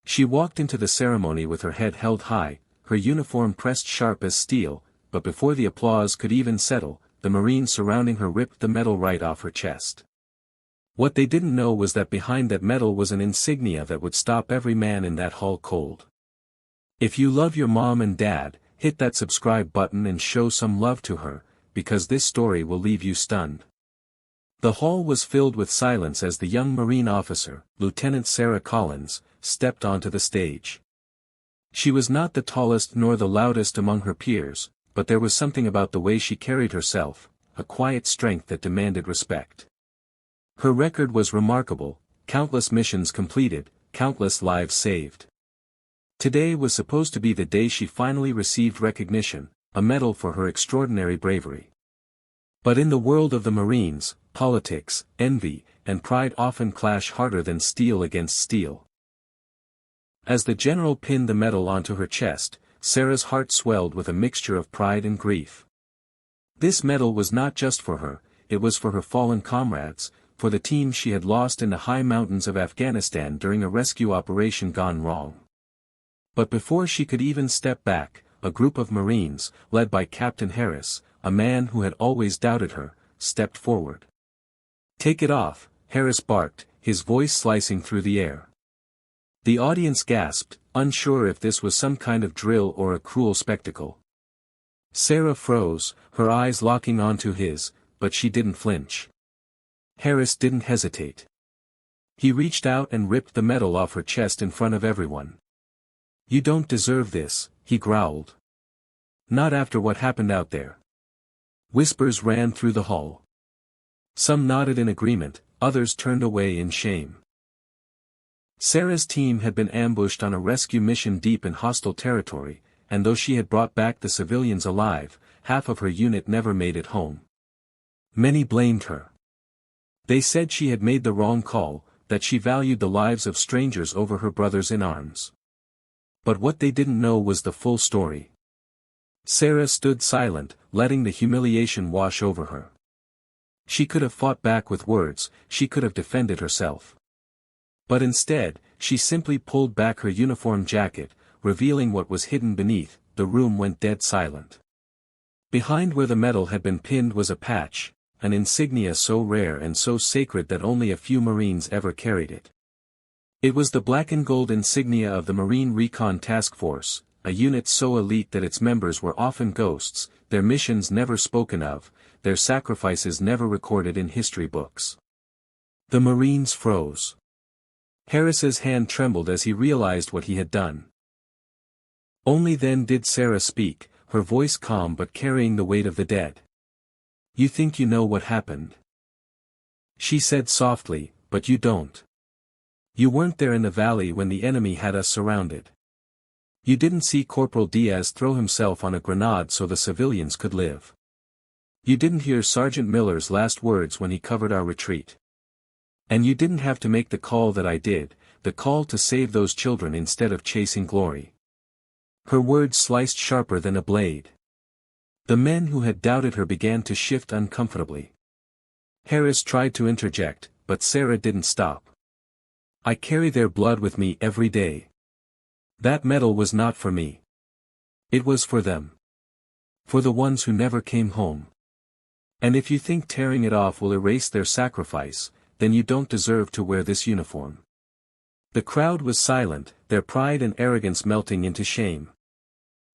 She walked into the ceremony with her head held high, her uniform pressed sharp as steel, but before the applause could even settle, the Marines surrounding her ripped the medal right off her chest. What they didn't know was that behind that medal was an insignia that would stop every man in that hall cold. If you love your mom and dad, hit that subscribe button and show some love to her, because this story will leave you stunned. The hall was filled with silence as the young Marine officer, Lieutenant Sarah Collins, stepped onto the stage. She was not the tallest nor the loudest among her peers, but there was something about the way she carried herself, a quiet strength that demanded respect. Her record was remarkable, countless missions completed, countless lives saved. Today was supposed to be the day she finally received recognition, a medal for her extraordinary bravery. But in the world of the Marines, politics, envy, and pride often clash harder than steel against steel. As the general pinned the medal onto her chest, Sarah's heart swelled with a mixture of pride and grief. This medal was not just for her, it was for her fallen comrades, for the team she had lost in the high mountains of Afghanistan during a rescue operation gone wrong. But before she could even step back, a group of Marines, led by Captain Harris, a man who had always doubted her, stepped forward. "Take it off," Harris barked, his voice slicing through the air. The audience gasped, unsure if this was some kind of drill or a cruel spectacle. Sarah froze, her eyes locking onto his, but she didn't flinch. Harris didn't hesitate. He reached out and ripped the medal off her chest in front of everyone. "You don't deserve this," he growled. "Not after what happened out there." Whispers ran through the hall. Some nodded in agreement, others turned away in shame. Sarah's team had been ambushed on a rescue mission deep in hostile territory, and though she had brought back the civilians alive, half of her unit never made it home. Many blamed her. They said she had made the wrong call, that she valued the lives of strangers over her brothers in arms. But what they didn't know was the full story. Sarah stood silent, letting the humiliation wash over her. She could have fought back with words, she could have defended herself. But instead, she simply pulled back her uniform jacket, revealing what was hidden beneath. The room went dead silent. Behind where the medal had been pinned was a patch, an insignia so rare and so sacred that only a few Marines ever carried it. It was the black and gold insignia of the Marine Recon Task Force, a unit so elite that its members were often ghosts, their missions never spoken of, their sacrifices never recorded in history books. The Marines froze. Harris's hand trembled as he realized what he had done. Only then did Sarah speak, her voice calm but carrying the weight of the dead. "You think you know what happened," she said softly, "but you don't. You weren't there in the valley when the enemy had us surrounded. You didn't see Corporal Diaz throw himself on a grenade so the civilians could live. You didn't hear Sergeant Miller's last words when he covered our retreat. And you didn't have to make the call that I did, the call to save those children instead of chasing glory." Her words sliced sharper than a blade. The men who had doubted her began to shift uncomfortably. Harris tried to interject, but Sarah didn't stop. "I carry their blood with me every day. That medal was not for me. It was for them. For the ones who never came home. And if you think tearing it off will erase their sacrifice, then you don't deserve to wear this uniform." The crowd was silent, their pride and arrogance melting into shame.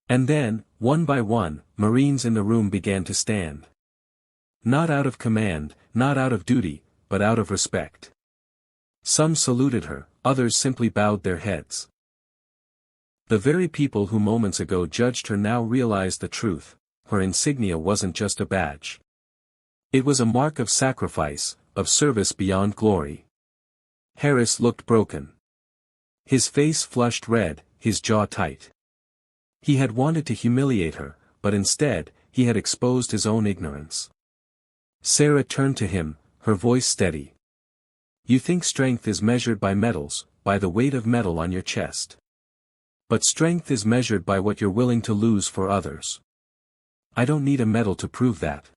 And then, one by one, Marines in the room began to stand. Not out of command, not out of duty, but out of respect. Some saluted her, others simply bowed their heads. The very people who moments ago judged her now realized the truth: her insignia wasn't just a badge. It was a mark of sacrifice, of service beyond glory. Harris looked broken. His face flushed red, his jaw tight. He had wanted to humiliate her, but instead, he had exposed his own ignorance. Sarah turned to him, her voice steady. "You think strength is measured by medals, by the weight of metal on your chest. But strength is measured by what you're willing to lose for others. I don't need a medal to prove that.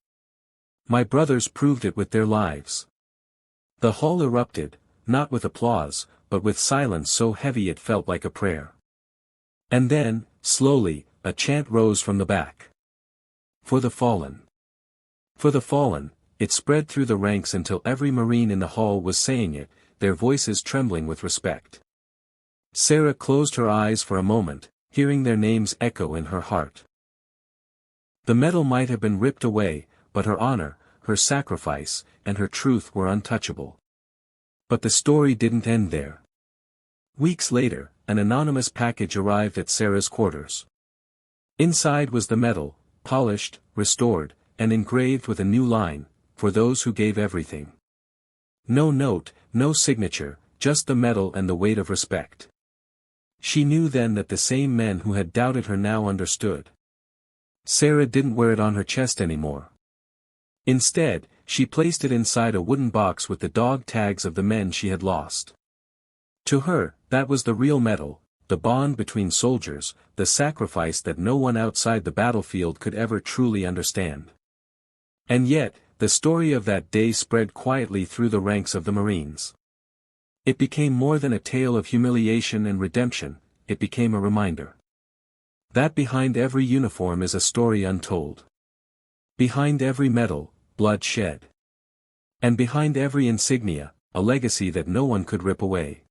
My brothers proved it with their lives." The hall erupted, not with applause, but with silence so heavy it felt like a prayer. And then, slowly, a chant rose from the back. For the fallen. For the fallen. It spread through the ranks until every Marine in the hall was saying it, their voices trembling with respect. Sarah closed her eyes for a moment, hearing their names echo in her heart. The medal might have been ripped away, but her honor, her sacrifice, and her truth were untouchable. But the story didn't end there. Weeks later, an anonymous package arrived at Sarah's quarters. Inside was the medal, polished, restored, and engraved with a new line, for those who gave everything. No note, no signature, just the medal and the weight of respect. She knew then that the same men who had doubted her now understood. Sarah didn't wear it on her chest anymore. Instead, she placed it inside a wooden box with the dog tags of the men she had lost. To her, that was the real medal, the bond between soldiers, the sacrifice that no one outside the battlefield could ever truly understand. And yet, the story of that day spread quietly through the ranks of the Marines. It became more than a tale of humiliation and redemption, it became a reminder that behind every uniform is a story untold. Behind every medal, blood shed. And behind every insignia, a legacy that no one could rip away.